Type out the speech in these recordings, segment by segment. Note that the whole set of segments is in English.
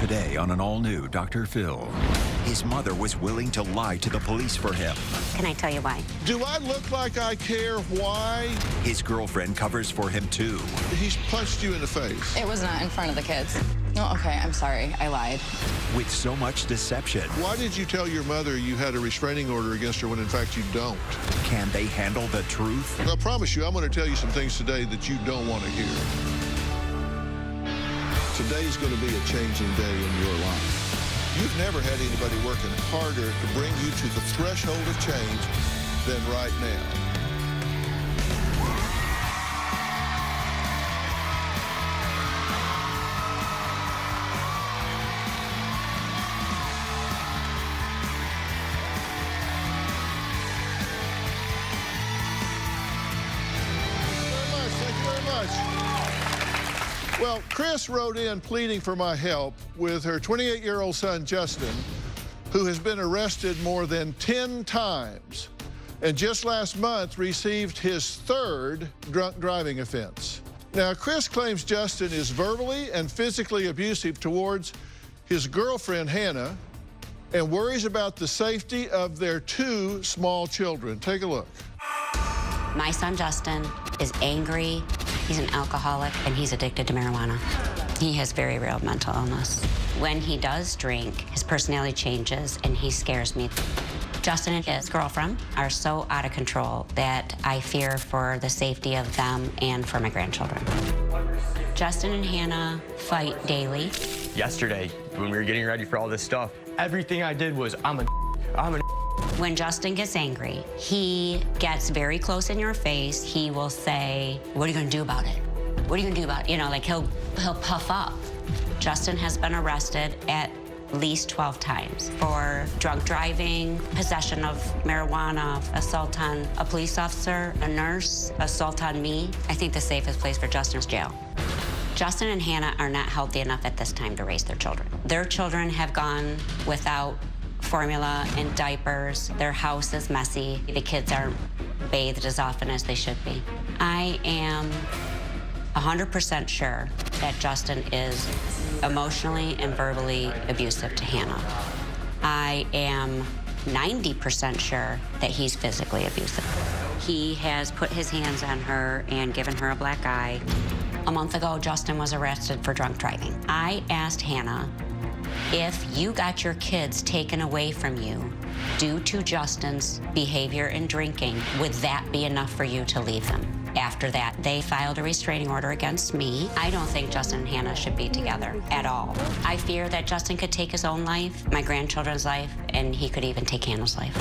Today on an all-new Dr. Phil, his mother was willing to lie to the police for him. Can I tell you why? Do I look like I care why? His girlfriend covers for him too. He's punched you in the face. It was not in front of the kids. Oh, okay, I'm sorry. I lied. With so much deception, Why did you tell your mother you had a restraining order against her when in fact you don't? can they handle the truth? I promise you, I'm going to tell you some things today that you don't want to hear. Today's going to be a changing day in your life. You've never had anybody working harder to bring you to the threshold of change than right now. Thank you very much. Well, Chris wrote in pleading for my help with her 28-year-old son, Justin, who has been arrested more than 10 times and just last month received his third drunk driving offense. Now, Chris claims Justin is verbally and physically abusive towards his girlfriend, Hannah, and worries about the safety of their two small children. Take a look. My son Justin is angry, he's an alcoholic, and he's addicted to marijuana. He has very real mental illness. When he does drink, his personality changes and he scares me. Justin and his girlfriend are so out of control that I fear for the safety of them and for my grandchildren. Justin and Hannah fight daily. Yesterday, when we were getting ready for all this stuff, everything I did was, I'm a. When Justin gets angry, he gets very close in your face. He will say, "What are you gonna do about it? What are you gonna do about it?" You know, like he'll puff up. Justin has been arrested at least 12 times for drunk driving, possession of marijuana, assault on a police officer, a nurse, assault on me. I think the safest place for Justin is jail. Justin and Hannah are not healthy enough at this time to raise their children. Their children have gone without formula and diapers. Their house is messy. The kids aren't bathed as often as they should be. I am 100% sure that Justin is emotionally and verbally abusive to Hannah. I am 90% sure that he's physically abusive. He has put his hands on her and given her a black eye. A month ago, Justin was arrested for drunk driving. I asked Hannah, if you got your kids taken away from you due to Justin's behavior and drinking, would that be enough for you to leave them? After that, they filed a restraining order against me. I don't think Justin and Hannah should be together at all. I fear that Justin could take his own life, my grandchildren's life, and he could even take Hannah's life.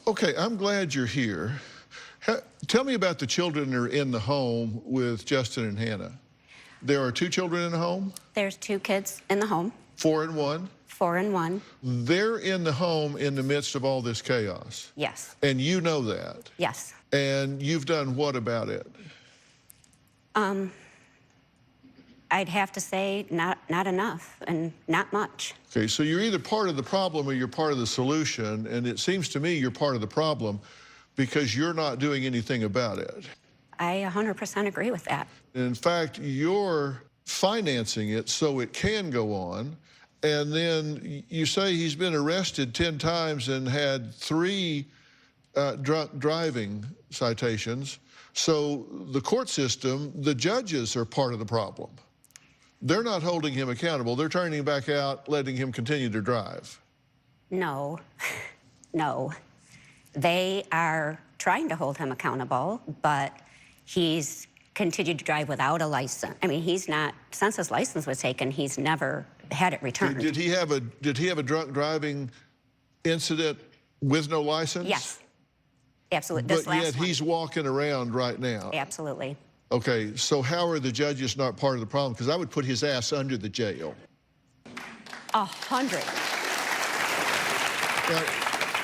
Okay, I'm glad you're here. Tell me about the children that are in the home with Justin and Hannah. There are two children in the home? There's two kids in the home. 4 and 1? 4 and 1. They're in the home in the midst of all this chaos. Yes. And you know that. Yes. And you've done what about it? I'd have to say not enough and not much. Okay, so you're either part of the problem or you're part of the solution, and it seems to me you're part of the problem because you're not doing anything about it. I 100% agree with that. In fact, you're financing it so it can go on, and then you say he's been arrested 10 times and had 3 drunk driving citations. So the court system, the judges are part of the problem. They're not holding him accountable. They're turning him back out, letting him continue to drive. No, no. They are trying to hold him accountable, but he's continued to drive without a license. I mean, he's not, since his license was taken, he's never had it returned. Did he have a drunk driving incident with no license? Yes, absolutely. This But yet last one. he's walking around right now. Absolutely. Okay, so how are the judges not part of the problem? Because I would put his ass under the jail. 100. Now,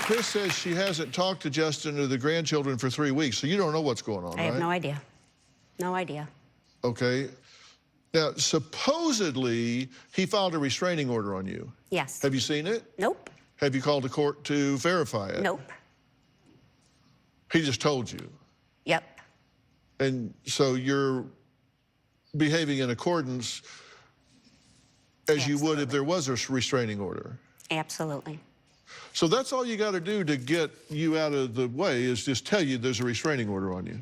Chris says she hasn't talked to Justin or the grandchildren for 3 weeks, so you don't know what's going on, I have right? no idea. No idea. Okay. Now, supposedly, he filed a restraining order on you. Yes. Have you seen it? Nope. Have you called the court to verify it? Nope. He just told you. Yep. And so you're behaving in accordance as you would if there was a restraining order. Absolutely. So that's all you got to do to get you out of the way is just tell you there's a restraining order on you.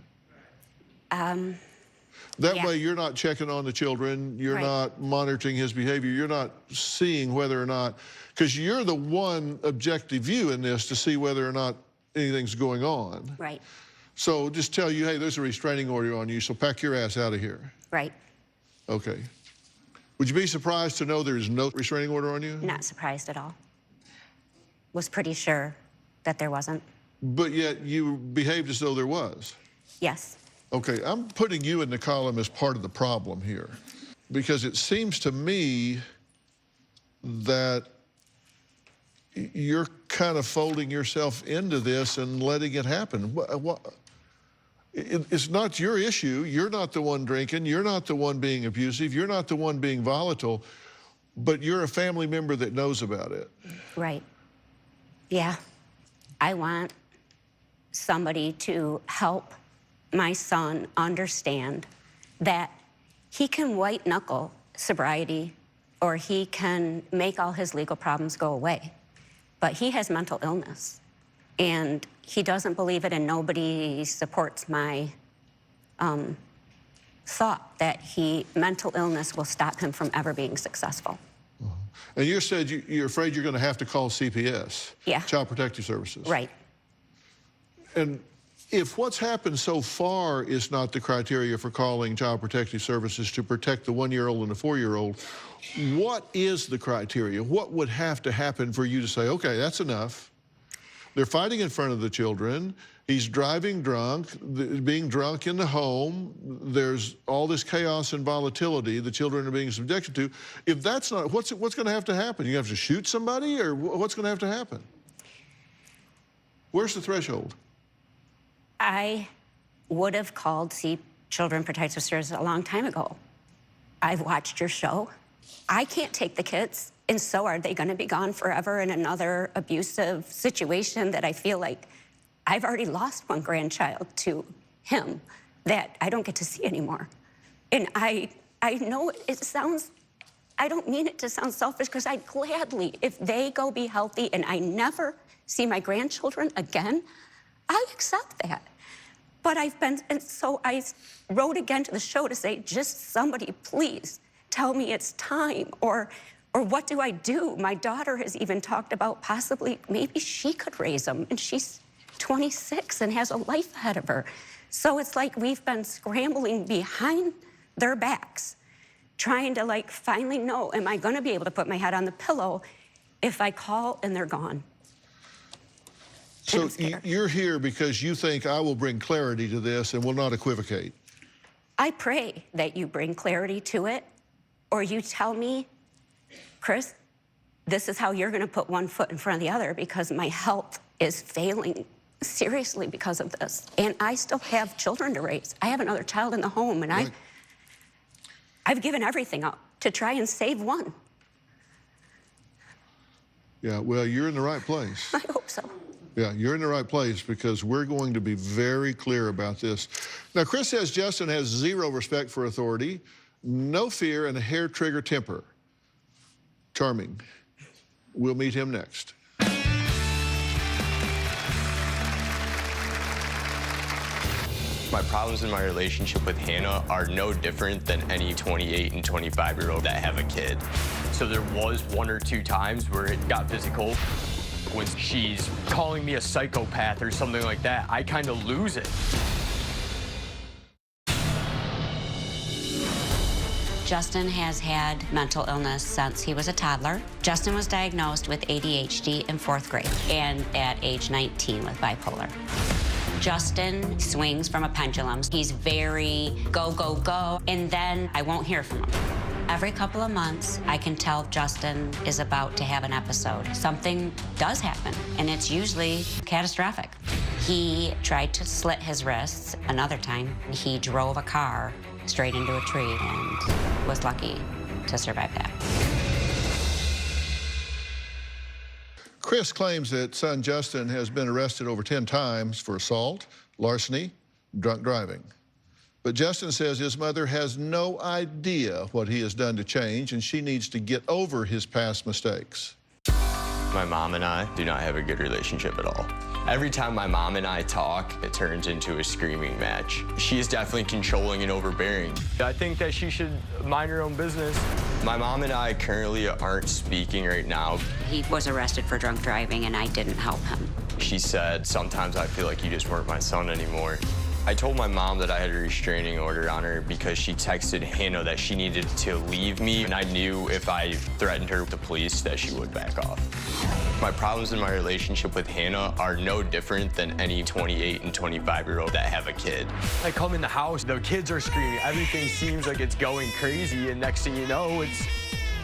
That Yeah. way you're not checking on the children, you're Right. not monitoring his behavior, you're not seeing whether or not, because you're the one objective view in this to see whether or not anything's going on. Right. So just tell you, hey, there's a restraining order on you, so pack your ass out of here. Right. Okay. Would you be surprised to know there's no restraining order on you? Not surprised at all. Was pretty sure that there wasn't. But yet you behaved as though there was. Yes. Okay, I'm putting you in the column as part of the problem here, because it seems to me that you're kind of folding yourself into this and letting it happen. It's not your issue. You're not the one drinking. You're not the one being abusive. You're not the one being volatile, but you're a family member that knows about it. Right. Yeah. I want somebody to help my son understand that he can white knuckle sobriety or he can make all his legal problems go away, but he has mental illness and he doesn't believe it, and nobody supports my thought that mental illness will stop him from ever being successful. And you said you're afraid you're going to have to call CPS, Yeah. Child Protective Services. Right. And if what's happened so far is not the criteria for calling Child Protective Services to protect the 1-year-old and the 4-year-old, what is the criteria? What would have to happen for you to say, okay, that's enough? They're fighting in front of the children. He's driving drunk, being drunk in the home. There's all this chaos and volatility the children are being subjected to. If that's not, what's going to have to happen? You have to shoot somebody, or what's going to have to happen? Where's the threshold? I would have called Children Protective Services a long time ago. I've watched your show. I can't take the kids, and so are they going to be gone forever in another abusive situation that I feel like I've already lost one grandchild to him that I don't get to see anymore. And I know it sounds, I don't mean it to sound selfish, because I'd gladly, if they go be healthy and I never see my grandchildren again, I accept that. But and so I wrote again to the show to say, just somebody please tell me it's time, or what do I do? My daughter has even talked about possibly, maybe she could raise them, and she's 26 and has a life ahead of her. So it's like we've been scrambling behind their backs, trying to like finally know, am I gonna be able to put my head on the pillow if I call and they're gone? So you're here because you think I will bring clarity to this and will not equivocate. I pray that you bring clarity to it, or you tell me, Chris, this is how you're gonna put one foot in front of the other, because my health is failing seriously because of this. And I still have children to raise. I have another child in the home, and Right. I've given everything up to try and save one. Yeah, well, you're in the right place. I hope so. Yeah, you're in the right place, because we're going to be very clear about this. Now, Chris says Justin has zero respect for authority, no fear, and a hair-trigger temper. Charming. We'll meet him next. My problems in my relationship with Hannah are no different than any 28 and 25-year-old that have a kid. So there was 1 or 2 times where it got physical. When she's calling me a psychopath or something like that, I kind of lose it. Justin has had mental illness since he was a toddler. Justin was diagnosed with ADHD in 4th grade and at age 19 with bipolar. Justin swings from a pendulum. He's very go, go, go, and then I won't hear from him. Every couple of months, I can tell Justin is about to have an episode. Something does happen, and it's usually catastrophic. He tried to slit his wrists another time. He drove a car straight into a tree and was lucky to survive that. Chris claims that son Justin has been arrested over 10 times for assault, larceny, drunk driving. But Justin says his mother has no idea what he has done to change, and she needs to get over his past mistakes. My mom and I do not have a good relationship at all. Every time my mom and I talk, it turns into a screaming match. She is definitely controlling and overbearing. I think that she should mind her own business. My mom and I currently aren't speaking right now. He was arrested for drunk driving, and I didn't help him. She said, "Sometimes I feel like you just weren't my son anymore." I told my mom that I had a restraining order on her because she texted Hannah that she needed to leave me, and I knew if I threatened her with the police that she would back off. My problems in my relationship with Hannah are no different than any 28 and 25-year-old that have a kid. I come in the house, the kids are screaming, everything seems like it's going crazy, and next thing you know, it's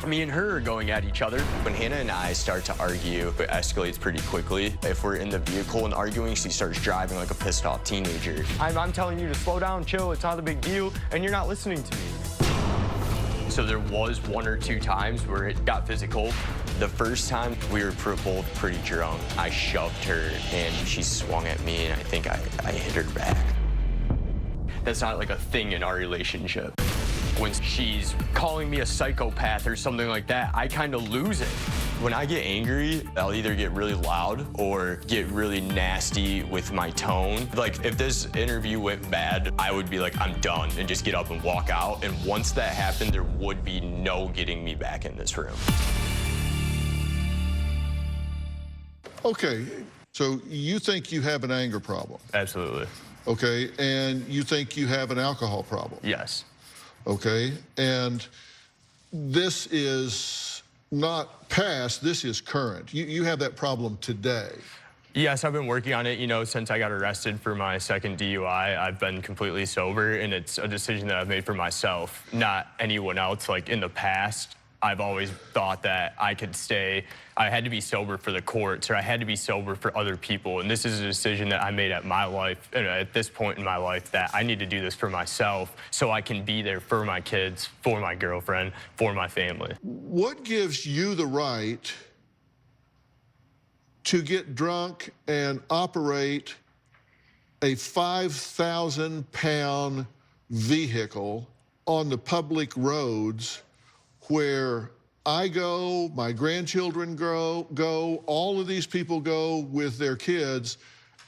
me and her are going at each other. When Hannah and I start to argue, it escalates pretty quickly. If we're in the vehicle and arguing, she starts driving like a pissed off teenager. I'm telling you to slow down, chill, it's not a big deal, and you're not listening to me. So there was 1 or 2 times where it got physical. The first time we were both pretty drunk. I shoved her and she swung at me and I think I hit her back. That's not like a thing in our relationship. When she's calling me a psychopath or something like that, I kind of lose it. When I get angry, I'll either get really loud or get really nasty with my tone. Like, if this interview went bad, I would be like, I'm done, and just get up and walk out. And once that happened, there would be no getting me back in this room. Okay, so you think you have an anger problem? Absolutely. Okay, and you think you have an alcohol problem? Yes. Okay, and this is not past, this is current. You have that problem today. Yes, I've been working on it, you know, since I got arrested for my second DUI. I've been completely sober, and it's a decision that I've made for myself, not anyone else. Like, in the past, I've always thought that I had to be sober for the courts, or I had to be sober for other people. And this is a decision that I made at this point in my life, that I need to do this for myself so I can be there for my kids, for my girlfriend, for my family. What gives you the right to get drunk and operate a 5,000-pound vehicle on the public roads where I go, my grandchildren go, all of these people go with their kids,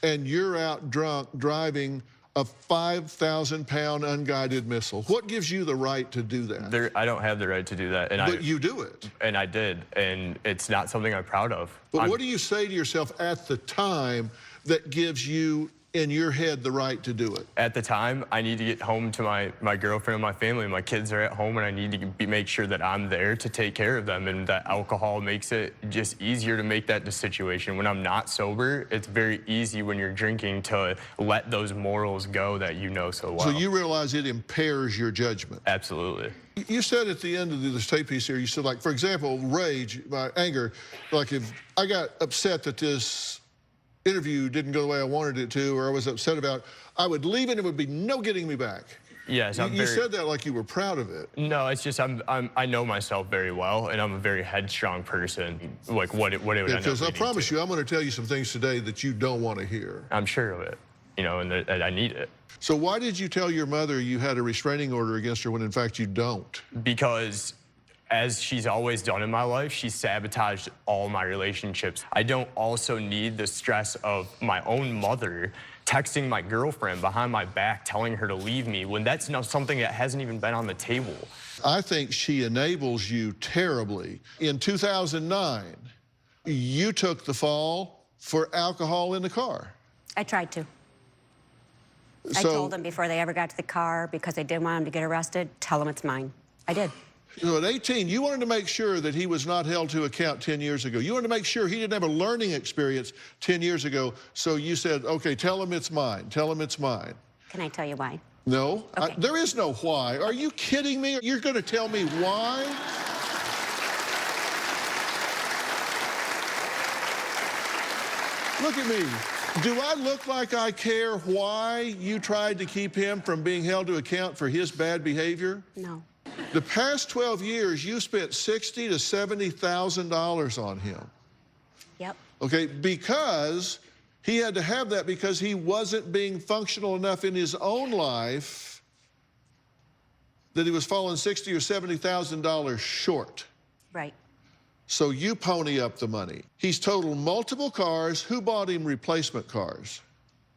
and you're out drunk driving a 5,000-pound unguided missile? What gives you the right to do that? I don't have the right to do that. But you do it. And I did, and it's not something I'm proud of. But what do you say to yourself at the time that gives you, in your head, the right to do it? At the time, I need to get home to my girlfriend and my family. My kids are at home, and I need to make sure that I'm there to take care of them, and that alcohol makes it just easier to make that situation. When I'm not sober, it's very easy when you're drinking to let those morals go that you know so well. So you realize it impairs your judgment? Absolutely. You said at the end of this tape piece here, you said, like, for example, rage, my anger, like if I got upset that this interview didn't go the way I wanted it to, or I was upset about, I would leave and it would be no getting me back. Yes, you said that like you were proud of it. No, it's just I know myself very well, and I'm a very headstrong person. Like, what it would end up Because I promise to. you, I'm going to tell you some things today that you don't want to hear. I'm sure of it, you know, and that I need it. So why did you tell your mother you had a restraining order against her when in fact you don't? Because, as she's always done in my life, she sabotaged all my relationships. I don't also need the stress of my own mother texting my girlfriend behind my back, telling her to leave me, when that's not something that hasn't even been on the table. I think she enables you terribly. In 2009, you took the fall for alcohol in the car. I tried to. I told them before they ever got to the car, because I didn't want them to get arrested, tell them it's mine. I did. So at 18, you wanted to make sure that he was not held to account 10 years ago. You wanted to make sure he didn't have a learning experience 10 years ago. So you said, okay, tell him it's mine. Tell him it's mine. Can I tell you why? No. Okay. There is no why. Are you kidding me? You're going to tell me why? Look at me. Do I look like I care why you tried to keep him from being held to account for his bad behavior? No. The past 12 years, you spent $60,000 to $70,000 on him. Yep. Okay, because he had to have that because he wasn't being functional enough in his own life that he was falling $60,000 or $70,000 short. Right. So you pony up the money. He's totaled multiple cars. Who bought him replacement cars?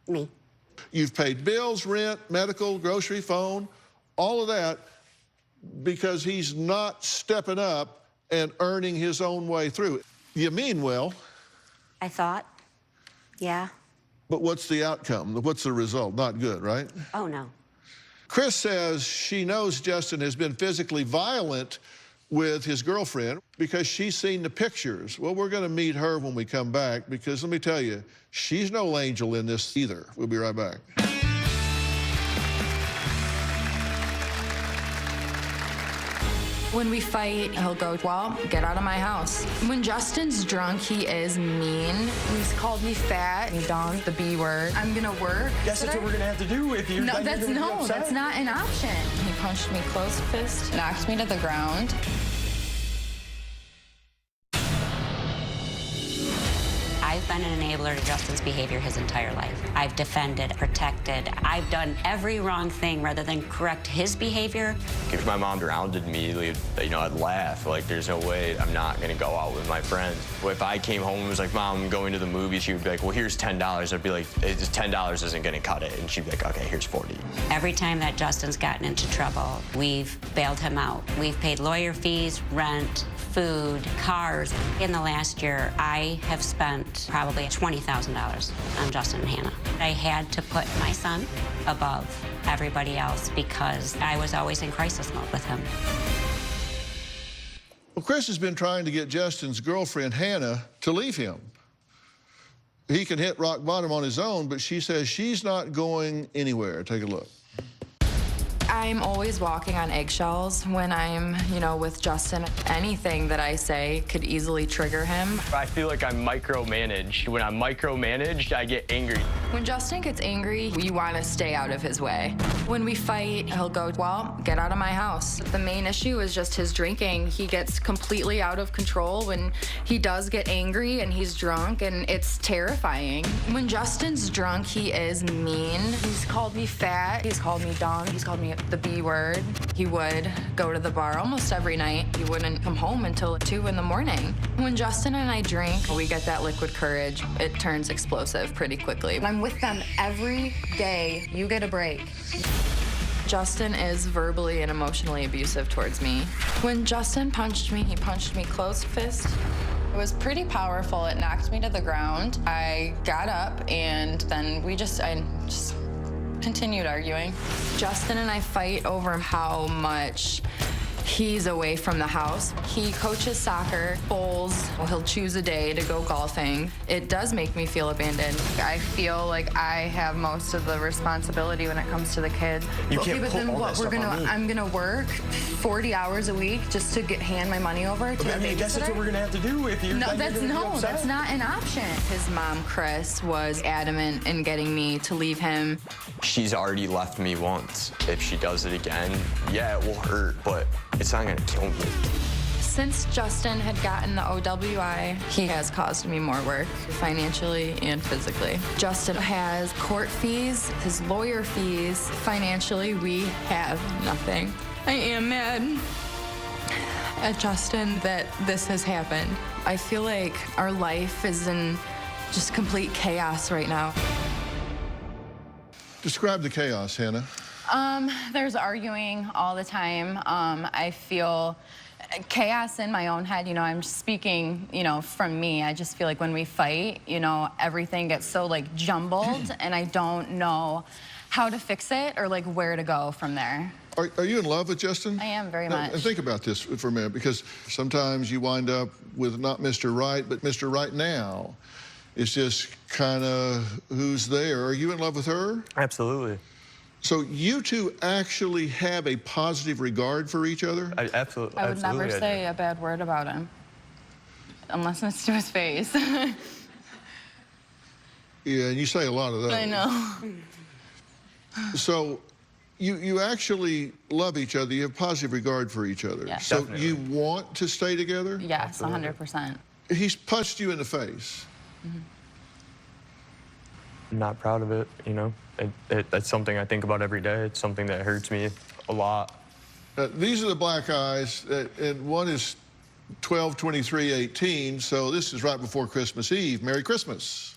Me. You've paid bills, rent, medical, grocery, phone, all of that because he's not stepping up and earning his own way through. You mean well. I thought. Yeah. But what's the outcome? What's the result? Not good, right? Oh, no. Chris says she knows Justin has been physically violent with his girlfriend because she's seen the pictures. Well, we're going to meet her when we come back because let me tell you, she's no angel in this either. We'll be right back. When we fight, he'll go, well, get out of my house. When Justin's drunk, he is mean. He's called me fat, he donned the B word. I'm gonna work. Guess that's what we're gonna have to do if you. No, that's not an option. He punched me close fist, knocked me to the ground. I've been an enabler to Justin's behavior his entire life. I've defended, protected. I've done every wrong thing rather than correct his behavior. If my mom grounded me, you know, I'd laugh. Like, there's no way I'm not gonna go out with my friends. If I came home and was like, Mom, I'm going to the movies, she would be like, well, here's $10. I'd be like, $10 isn't gonna cut it. And she'd be like, okay, here's 40. Every time that Justin's gotten into trouble, we've bailed him out. We've paid lawyer fees, rent, food, cars. In the last year, I have spent probably $20,000 on Justin and Hannah. I had to put my son above everybody else because I was always in crisis mode with him. Well, Chris has been trying to get Justin's girlfriend, Hannah, to leave him. He can hit rock bottom on his own, but she says she's not going anywhere. Take a look. I'm always walking on eggshells when I'm, you know, with Justin. Anything that I say could easily trigger him. I feel like I'm micromanaged. When I'm micromanaged, I get angry. When Justin gets angry, we want to stay out of his way. When we fight, he'll go, well, get out of my house. The main issue is just his drinking. He gets completely out of control when he does get angry and he's drunk, and it's terrifying. When Justin's drunk, he is mean. He's called me fat. He's called me dumb. He's called me the B word. He would go to the bar almost every night. He wouldn't come home until 2 in the morning. When Justin and I drink, we get that liquid courage. It turns explosive pretty quickly. I'm with them every day. You get a break. Justin is verbally and emotionally abusive towards me. When Justin punched me, he punched me closed fist. It was pretty powerful. It knocked me to the ground. I got up and then I just continued arguing. Justin and I fight over how much he's away from the house. He coaches soccer, bowls. He'll choose a day to go golfing. It does make me feel abandoned. I feel like I have most of the responsibility when it comes to the kids. You can't but put then all what? that stuff on me. I'm gonna work 40 hours a week just to hand my money over to I mean, I guess that's what we're gonna have to do if you're. that's not an option. His mom, Chris, was adamant in getting me to leave him. She's already left me once. If she does it again, yeah, it will hurt, but it's not gonna kill me. Since Justin had gotten the OWI, he has caused me more work, financially and physically. Justin has court fees, his lawyer fees. Financially, we have nothing. I am mad at Justin that this has happened. I feel like our life is in just complete chaos right now. Describe the chaos, Hannah. There's arguing all the time. I feel chaos in my own head. You know, I'm speaking, you know, from me. I just feel like when we fight, you know, everything gets so like jumbled and I don't know how to fix it or like where to go from there. Are you in love with Justin? I am very much. And think about this for a minute, because sometimes you wind up with not Mr. Right, but Mr. Right now. It's just kind of who's there. Are you in love with her? Absolutely. So you two actually have a positive regard for each other? Absolutely. I would never say a bad word about him, unless it's to his face. Yeah, and you say a lot of those. I know. So you actually love each other. You have positive regard for each other. Yeah. So Definitely. you want to stay together? Yes, 100%. He's punched you in the face. Mm-hmm. I'm not proud of it, you know. That's something I think about every day. It's something that hurts me a lot. These are the black eyes, and one is 12/23/18, so this is right before Christmas Eve. Merry Christmas.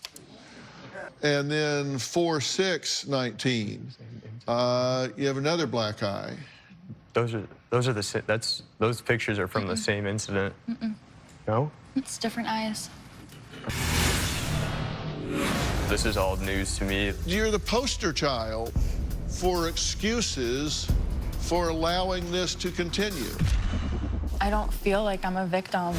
And then 4/6/19. You have another black eye. Those pictures are from the same incident. No? It's different eyes. This is all news to me. You're the poster child for excuses for allowing this to continue. I don't feel like I'm a victim.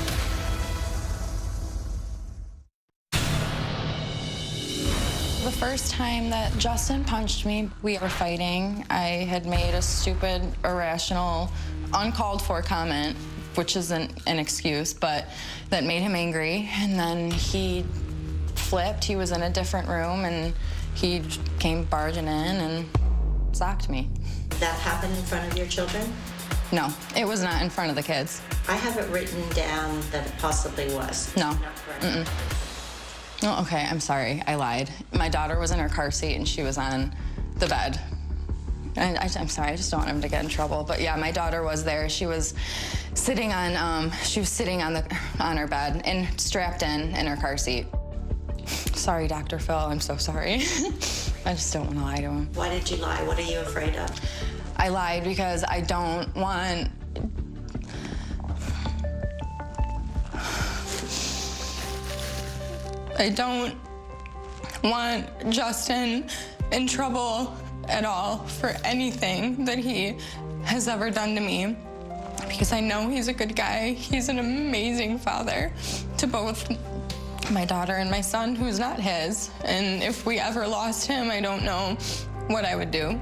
The first time that Justin punched me, we were fighting. I had made a stupid, irrational, uncalled for comment, which isn't an excuse, but that made him angry. And then he flipped. He was in a different room, and he came barging in and socked me. That happened in front of your children? No, it was not in front of the kids. I have it written down that it possibly was. No. Oh, okay, I'm sorry, I lied. My daughter was in her car seat and she was on the bed. And I'm sorry, I just don't want him to get in trouble. But yeah, my daughter was there. She was sitting on, on her bed and strapped in her car seat. Sorry, Dr. Phil, I'm so sorry. I just don't want to lie to him. Why did you lie? What are you afraid of? I lied because I don't want... I don't want Justin in trouble at all for anything that he has ever done to me, because I know he's a good guy. He's an amazing father to both my daughter and my son, who's not his. And if we ever lost him, I don't know what I would do.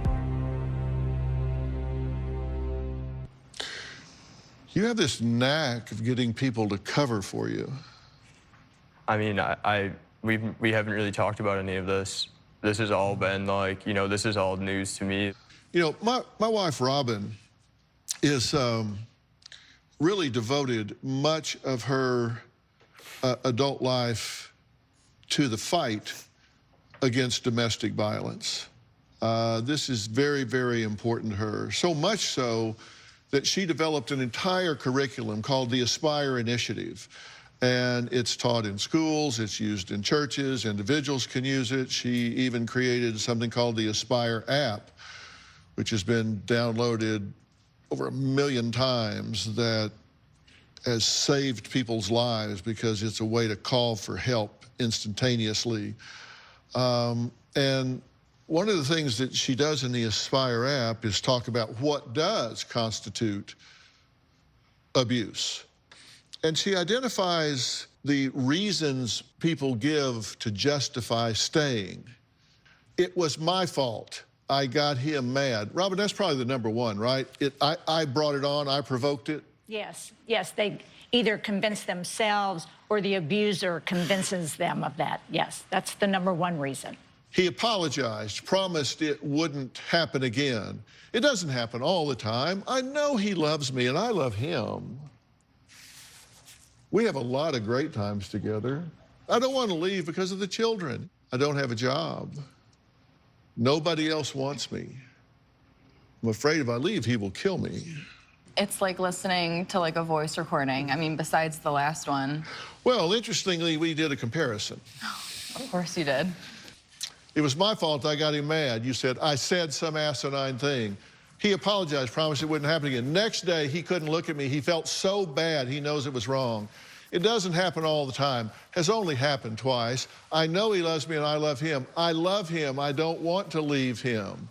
You have this knack of getting people to cover for you. I mean, we haven't really talked about any of this. This has all been like, you know, this is all news to me. You know, my wife, Robin, is really devoted much of her adult life to the fight against domestic violence. This is very, very important to her. So much so that she developed an entire curriculum called the Aspire Initiative. And it's taught in schools, it's used in churches, individuals can use it. She even created something called the Aspire app, which has been downloaded over 1 million times, that has saved people's lives because it's a way to call for help instantaneously. And one of the things that she does in the Aspire app is talk about what does constitute abuse. And she identifies the reasons people give to justify staying. It was my fault. I got him mad. Robin, that's probably the number one, right? I brought it on, I provoked it. Yes, yes, they either convince themselves or the abuser convinces them of that. Yes, that's the number one reason. He apologized, promised it wouldn't happen again. It doesn't happen all the time. I know he loves me and I love him. We have a lot of great times together. I don't want to leave because of the children. I don't have a job. Nobody else wants me. I'm afraid if I leave, he will kill me. It's like listening to like a voice recording. I mean, besides the last one. Well, interestingly, we did a comparison. Of course you did. It was my fault I got him mad. You said, I said some asinine thing. He apologized, promised it wouldn't happen again. Next day, he couldn't look at me. He felt so bad, he knows it was wrong. It doesn't happen all the time. Has only happened twice. I know he loves me and I love him. I love him. I don't want to leave him.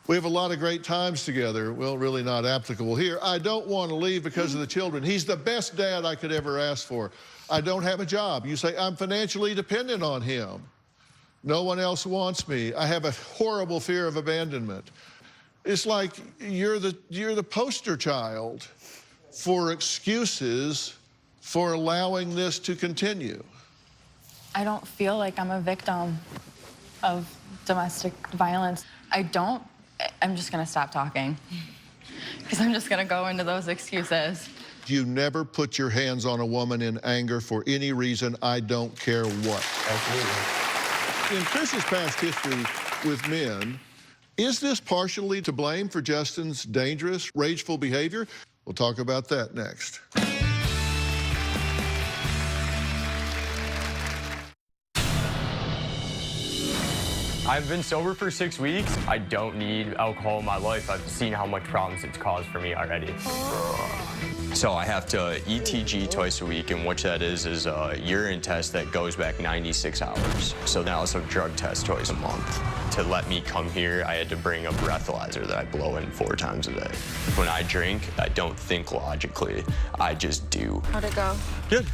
We have a lot of great times together. Well, really not applicable here. I don't want to leave because of the children. He's the best dad I could ever ask for. I don't have a job. You say, I'm financially dependent on him. No one else wants me. I have a horrible fear of abandonment. It's like you're the poster child for excuses for allowing this to continue. I don't feel like I'm a victim of domestic violence. I'm just gonna stop talking because I'm just gonna go into those excuses. You never put your hands on a woman in anger for any reason, I don't care what. Absolutely. In Chris's past history with men, Is this partially to blame for Justin's dangerous, rageful behavior? We'll talk about that next. I've been sober for 6 weeks. I don't need alcohol in my life. I've seen how much problems it's caused for me already. So I have to ETG twice a week, and what that is a urine test that goes back 96 hours. So then also drug test twice a month. To let me come here, I had to bring a breathalyzer that I blow in 4 times a day. When I drink, I don't think logically. I just do. How'd it go? Good.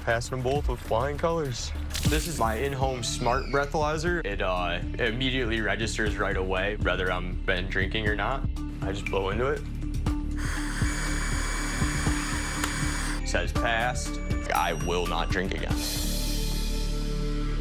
Passed them both with flying colors. This is my in-home smart breathalyzer. It immediately registers right away, whether I'm been drinking or not. I just blow into it. Says passed. I will not drink again.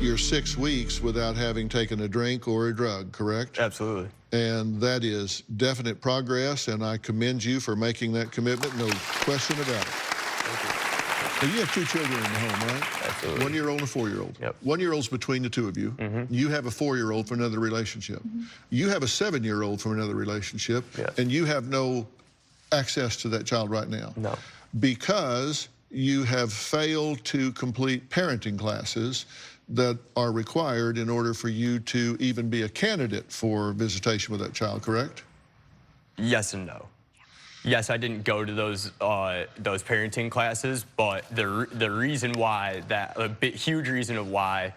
You're 6 weeks without having taken a drink or a drug, correct? Absolutely. And that is definite progress, and I commend you for making that commitment, no question about it. Thank you. Now, you have 2 children in the home, right? Absolutely. 1-year-old and a 4-year-old. Yep. 1-year-old's between the 2 of you. You have a 4-year-old from another relationship. You have a 7-year-old from another relationship, Yes. and you have no access to that child right now. No. Because you have failed to complete parenting classes that are required in order for you to even be a candidate for visitation with that child, correct? Yes and no. Yes, I didn't go to those parenting classes, but the reason why huge reason of why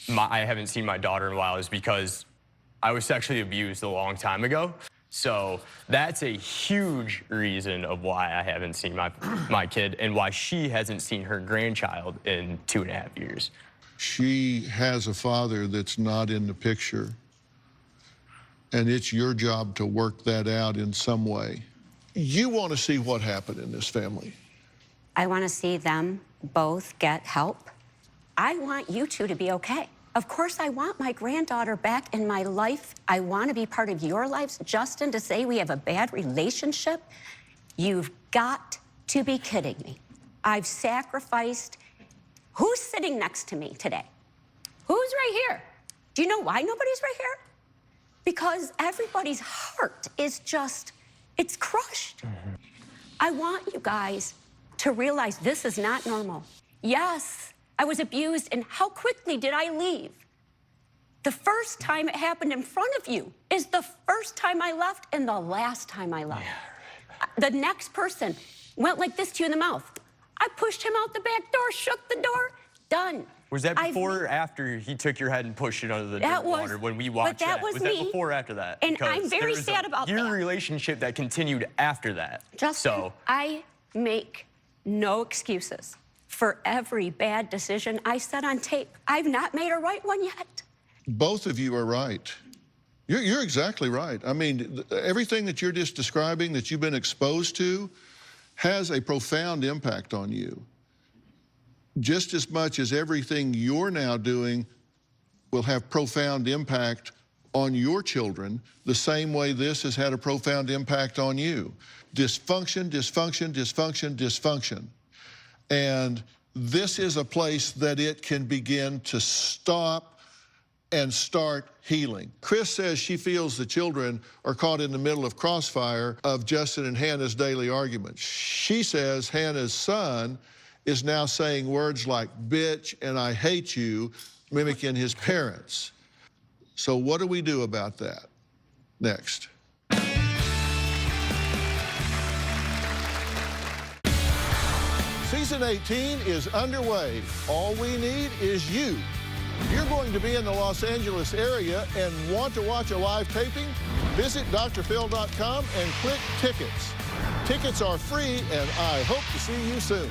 I haven't seen my daughter in a while is because I was sexually abused a long time ago. So that's a huge reason of why I haven't seen my kid and why she hasn't seen her grandchild in 2.5 years. She has a father that's not in the picture, and it's your job to work that out in some way. You want to see what happened in this family. I want to see them both get help. I want you two to be okay. Of course, I want my granddaughter back in my life. I want to be part of your lives. Justin, to say we have a bad relationship, you've got to be kidding me. I've sacrificed. Who's sitting next to me today? Who's right here? Do you know why nobody's right here? Because everybody's heart is just, it's crushed. I want you guys to realize this is not normal. Yes, I was abused, and how quickly did I leave? The first time it happened in front of you is the first time I left and the last time I left. The next person went like this to you in the mouth. I pushed him out the back door, shook the door, done. Was that before or after he took your head and pushed it under the dirt water when we watched that? Was that me. Before or after that? And Because I'm very sad about your that. relationship that continued after that. Justin, I make no excuses for every bad decision I said on tape. I've not made a right one yet. Both of you are right. You're exactly right. I mean, everything that you're just describing that you've been exposed to has a profound impact on you. Just as much as everything you're now doing will have profound impact on your children, the same way this has had a profound impact on you. Dysfunction, dysfunction, dysfunction, dysfunction. And this is a place that it can begin to stop and start healing. Chris says she feels the children are caught in the middle of crossfire of Justin and Hannah's daily arguments. She says Hannah's son is now saying words like bitch and I hate you, mimicking his parents. So what do we do about that? Next. Season 18 is underway. All we need is you. If you're going to be in the Los Angeles area and want to watch a live taping, visit drphil.com and click tickets. Tickets are free, and I hope to see you soon.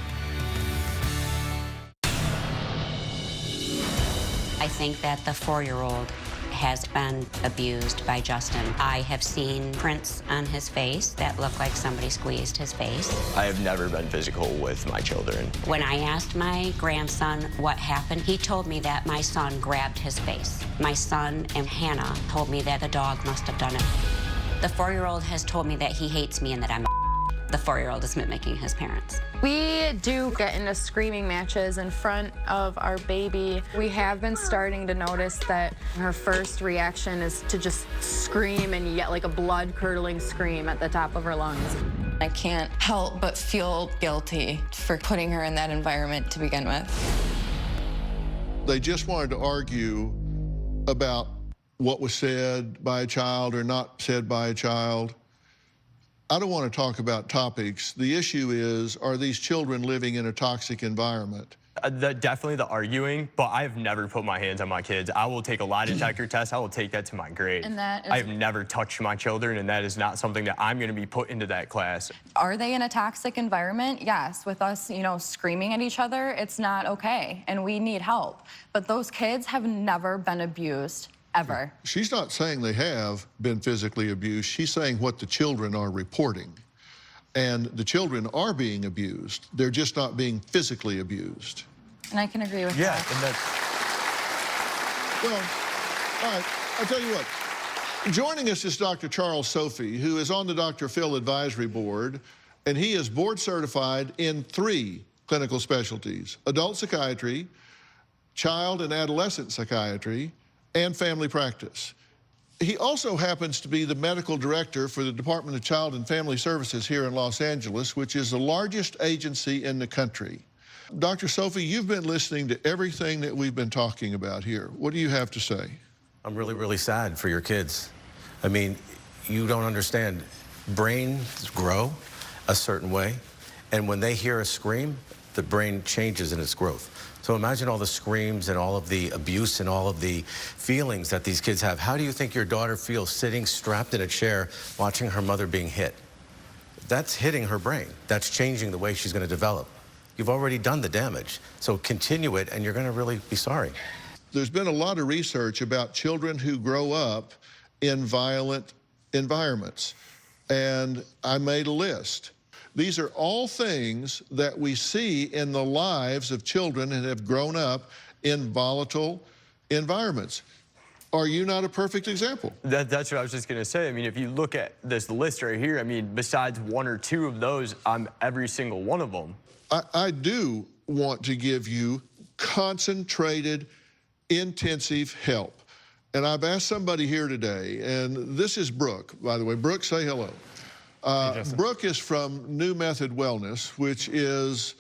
I think that the 4-year-old has been abused by Justin. I have seen prints on his face that look like somebody squeezed his face. I have never been physical with my children. When I asked my grandson what happened, he told me that my son grabbed his face. My son and Hannah told me that a dog must have done it. The 4-year-old has told me that he hates me and that I'm a the 4-year-old is mimicking his parents. We do get into screaming matches in front of our baby. We have been starting to notice that her first reaction is to just scream and yet like a blood-curdling scream at the top of her lungs. I can't help but feel guilty for putting her in that environment to begin with. They just wanted to argue about what was said by a child or not said by a child. I don't want to talk about topics. The issue is, are these children living in a toxic environment? Definitely the arguing, but I've never put my hands on my kids. I will take a lie detector test. I will take that to my grave. And that is... I have never touched my children, and that is not something that I'm going to be put into that class. Are they in a toxic environment? Yes. With us, screaming at each other, it's not okay, and we need help. But those kids have never been abused, ever. She's not saying they have been physically abused. She's saying what the children are reporting. And the children are being abused. They're just not being physically abused. And I can agree with that. Yeah, and that's... Well, all right, I'll tell you what. Joining us is Dr. Charles Sophie, who is on the Dr. Phil Advisory Board, and he is board certified in 3 clinical specialties: adult psychiatry, child and adolescent psychiatry, and family practice. He also happens to be the medical director for the Department of Child and Family Services here in Los Angeles, which is the largest agency in the country. Dr. Sophie, you've been listening to everything that we've been talking about here. What do you have to say? I'm really, really sad for your kids. I mean, you don't understand. Brains grow a certain way, and when they hear a scream, the brain changes in its growth. So imagine all the screams and all of the abuse and all of the feelings that these kids have. How do you think your daughter feels sitting strapped in a chair watching her mother being hit? That's hitting her brain. That's changing the way she's going to develop. You've already done the damage. So continue it, and you're going to really be sorry. There's been a lot of research about children who grow up in violent environments, and I made a list. These are all things that we see in the lives of children that have grown up in volatile environments. Are you not a perfect example? That's what I was just going to say. I mean, if you look at this list right here, I mean, besides 1 or 2 of those, I'm every single one of them. I do want to give you concentrated, intensive help. And I've asked somebody here today, and this is Brooke, by the way. Brooke, say hello. Brooke is from New Method Wellness, which is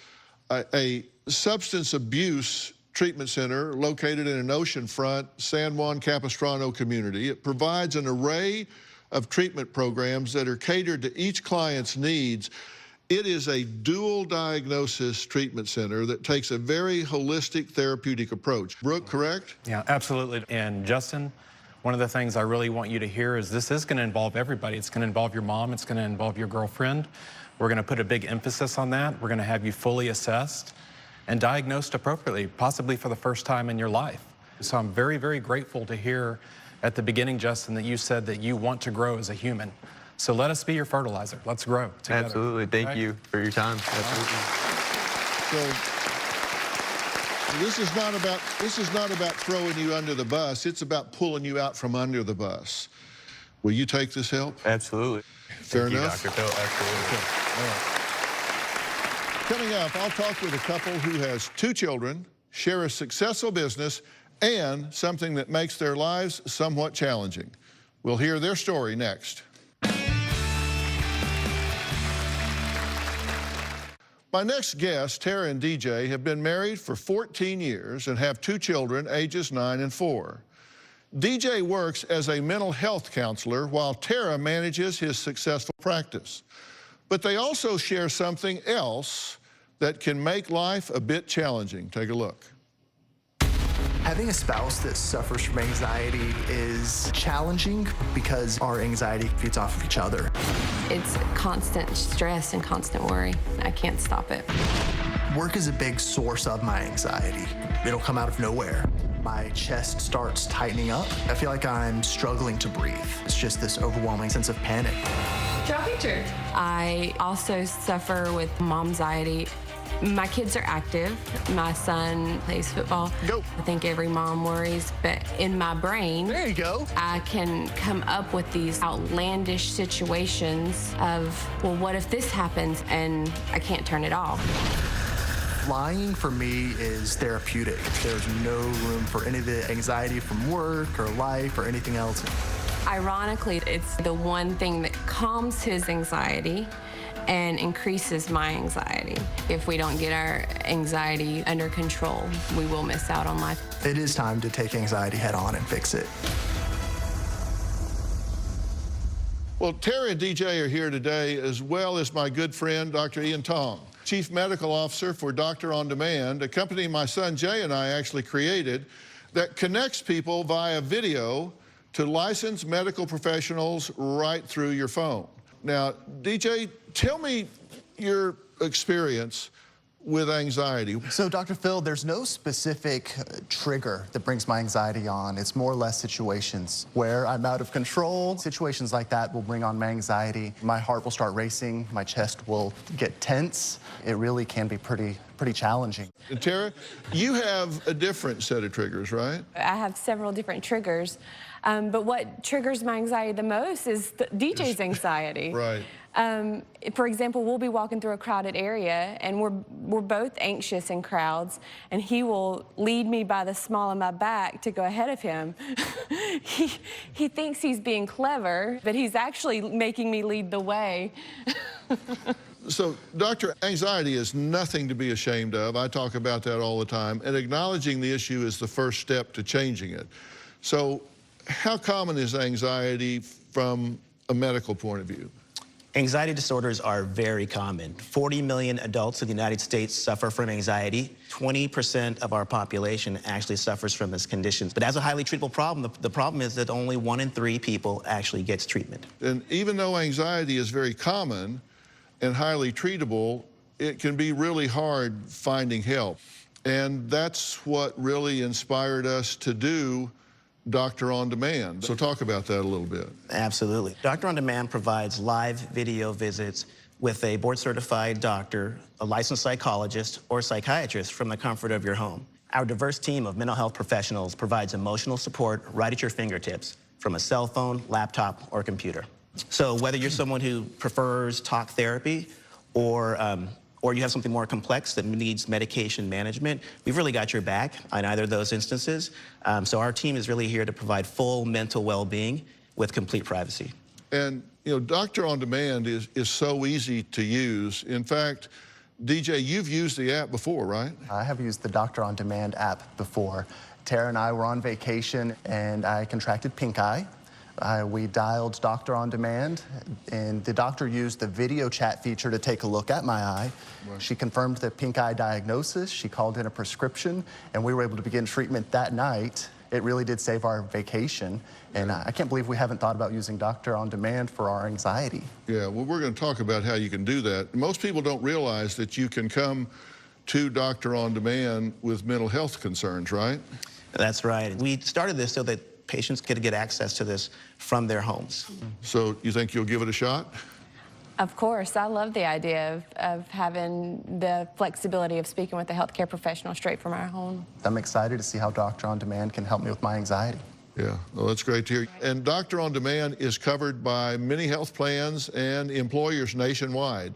a substance abuse treatment center located in an oceanfront San Juan Capistrano community. It provides an array of treatment programs that are catered to each client's needs. It is a dual diagnosis treatment center that takes a very holistic therapeutic approach. Brooke, correct? Yeah, absolutely. And Justin, one of the things I really want you to hear is this is going to involve everybody. It's going to involve your mom. It's going to involve your girlfriend. We're going to put a big emphasis on that. We're going to have you fully assessed and diagnosed appropriately, possibly for the first time in your life. So I'm very, very grateful to hear at the beginning, Justin, that you said that you want to grow as a human. So let us be your fertilizer. Let's grow together. Absolutely. Thank you for your time. Absolutely. So this is not about throwing you under the bus. It's about pulling you out from under the bus. Will you take this help? Absolutely. Fair Thank enough? you, Dr. Phil. Absolutely. Coming up, I'll talk with a couple who has 2 children, share a successful business, and something that makes their lives somewhat challenging. We'll hear their story next. My next guests, Tara and DJ, have been married for 14 years and have 2 children, ages 9 and 4. DJ works as a mental health counselor while Tara manages his successful practice. But they also share something else that can make life a bit challenging. Take a look. Having a spouse that suffers from anxiety is challenging because our anxiety feeds off of each other. It's constant stress and constant worry. I can't stop it. Work is a big source of my anxiety. It'll come out of nowhere. My chest starts tightening up. I feel like I'm struggling to breathe. It's just this overwhelming sense of panic. Draw a picture. I also suffer with mom's anxiety. My kids are active. My son plays football. Go. I think every mom worries, but in my brain, There you go. I can come up with these outlandish situations of, well, what if this happens and I can't turn it off? Flying for me is therapeutic. There's no room for any of the anxiety from work or life or anything else. Ironically, it's the one thing that calms his anxiety and increases my anxiety. If we don't get our anxiety under control, we will miss out on life. It is time to take anxiety head on and fix it. Well, Terry and DJ are here today, as well as my good friend, Dr. Ian Tong, Chief Medical Officer for Doctor on Demand, a company my son Jay and I actually created that connects people via video to licensed medical professionals right through your phone. Now, DJ, tell me your experience with anxiety. So, Dr. Phil, there's no specific trigger that brings my anxiety on. It's more or less situations where I'm out of control. Situations like that will bring on my anxiety. My heart will start racing. My chest will get tense. It really can be pretty challenging. And Tara, you have a different set of triggers, right? I have several different triggers, but what triggers my anxiety the most is DJ's anxiety. Right. For example, we'll be walking through a crowded area, and we're both anxious in crowds, and he will lead me by the small of my back to go ahead of him. He thinks he's being clever, but he's actually making me lead the way. So, Doctor, anxiety is nothing to be ashamed of. I talk about that all the time, and acknowledging the issue is the first step to changing it. So, how common is anxiety from a medical point of view? Anxiety disorders are very common. 40 million adults in the United States suffer from anxiety. 20% of our population actually suffers from this condition. But as a highly treatable problem, the problem is that only 1 in 3 people actually gets treatment. And even though anxiety is very common and highly treatable, it can be really hard finding help. And that's what really inspired us to do Doctor on Demand. So talk about that a little bit. Absolutely. Doctor on Demand provides live video visits with a board-certified doctor, a licensed psychologist, or psychiatrist from the comfort of your home. Our diverse team of mental health professionals provides emotional support right at your fingertips from a cell phone, laptop, or computer. So whether you're someone who prefers talk therapy or you have something more complex that needs medication management, we've really got your back on either of those instances. So our team is really here to provide full mental well-being with complete privacy. And, you know, Doctor on Demand is so easy to use. In fact, DJ, you've used the app before, right? I have used the Doctor on Demand app before. Tara and I were on vacation, and I contracted pink eye. We dialed Doctor on Demand, and the doctor used the video chat feature to take a look at my eye. Right. She confirmed the pink eye diagnosis. She called in a prescription, and we were able to begin treatment that night. It really did save our vacation, and I can't believe we haven't thought about using Doctor on Demand for our anxiety. Yeah, well, we're going to talk about how you can do that. Most people don't realize that you can come to Doctor on Demand with mental health concerns, right? That's right. We started this so that patients could get access to this from their homes. So you think you'll give it a shot? Of course. I love the idea of having the flexibility of speaking with a healthcare professional straight from our home. I'm excited to see how Doctor on Demand can help me with my anxiety. Yeah, well, that's great to hear. And Doctor on Demand is covered by many health plans and employers nationwide.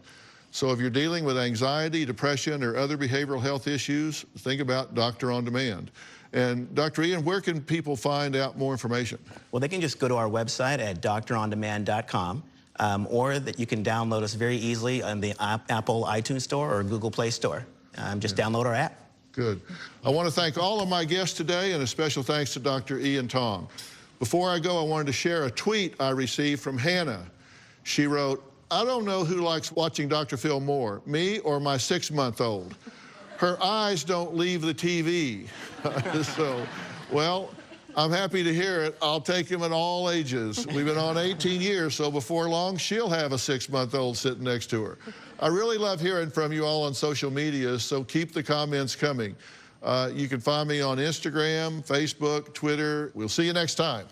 So if you're dealing with anxiety, depression, or other behavioral health issues, think about Doctor on Demand. And Dr. Ian, where can people find out more information? Well, they can just go to our website at drondemand.com, or that you can download us very easily on the Apple iTunes Store or Google Play Store. Just download our app. Good. I want to thank all of my guests today, and a special thanks to Dr. Ian Tong. Before I go, I wanted to share a tweet I received from Hannah. She wrote, "I don't know who likes watching Dr. Phil more, me or my 6-month-old. Her eyes don't leave the TV." So, well, I'm happy to hear it. I'll take him at all ages. We've been on 18 years, so before long, she'll have a 6-month-old sitting next to her. I really love hearing from you all on social media, so keep the comments coming. You can find me on Instagram, Facebook, Twitter. We'll see you next time.